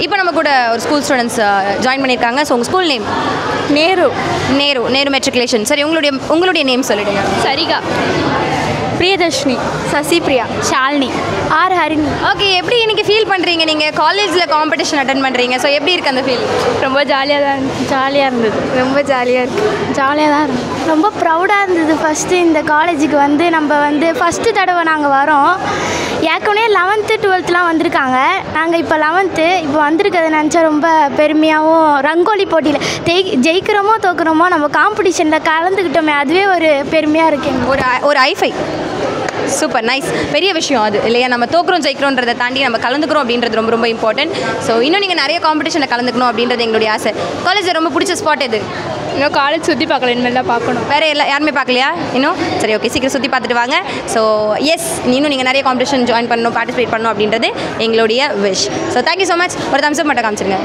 இப்போ நம்ம கூட ஒரு ஸ்கூல் ஸ்டூடெண்ட்ஸ் ஜாயின் பண்ணியிருக்காங்க. ஸோ உங்கள் ஸ்கூல் நேம்? நேரு மெட்ரிகுலேஷன். சரி, உங்களுடைய நேம் சொல்லிடுங்க. சரிகா, பிரியதர்ஷினி, சசிபிரியா, ஷாலினி, ஆர் ஹரிணி. ஓகே, எப்படி இன்னைக்கு ஃபீல் பண்ணுறீங்க? நீங்கள் காலேஜில் காம்படிஷன் அட்டன் பண்ணுறீங்க. ஸோ எப்படி இருக்குது அந்த ஃபீல்? ரொம்ப ஜாலியாக இருந்தது. ரொம்ப ஜாலியாக இருக்குது. ஜாலியாக தான் இருந்தது. ரொம்ப ப்ரௌடாக இருந்தது. ஃபஸ்ட்டு இந்த காலேஜுக்கு நம்ம ஃபஸ்ட்டு தடவை நாங்கள் வரோம். ஏற்கனவே 11th 12thலாம் வந்திருக்காங்க. நாங்கள் இப்போ 11th இப்போ வந்திருக்கிறத நினச்சா ரொம்ப பெருமையாகவும், ரங்கோலி போட்டியில் ஜெயிக்கிறோமோ தோக்குறோமோ நம்ம காம்படிஷனில் கலந்துக்கிட்டோமே, அதுவே ஒரு பெருமையாக இருக்குது. ஒரு ஐஃபை. Super, nice. பெரிய விஷயம் அது இல்லையா? நம்ம தோக்குறோம் ஜெயிக்கிறோன்றதை தாண்டி நம்ம கலந்துக்கிறோம் அப்படின்றது ரொம்ப ரொம்ப இம்பார்ட்டன்ட். ஸோ இன்னும் நீங்கள் நிறைய காம்படிஷனில் கலந்துக்கணும் அப்படின்றது எங்களுடைய ஆசை. காலேஜில் ரொம்ப பிடிச்ச ஸ்பாட் எது? இன்னும் காலேஜ் சுற்றி பார்க்கல, இனிமேல் பார்க்கணும். வேறு யாருமே பார்க்கலையா இன்னும்? சரி, ஓகே, சீக்கிரம் சுற்றி பார்த்துட்டு வாங்க. ஸோ எஸ், இன்னும் நீங்கள் நிறைய காம்படிஷன் ஜாயின் பண்ணணும், பார்ட்டிசிபேட் பண்ணணும் அப்படின்றது எங்களுடைய wish. So thank you so much. ஒரு தம்ஸ் அப் மட்டும் காமிச்சிருங்க.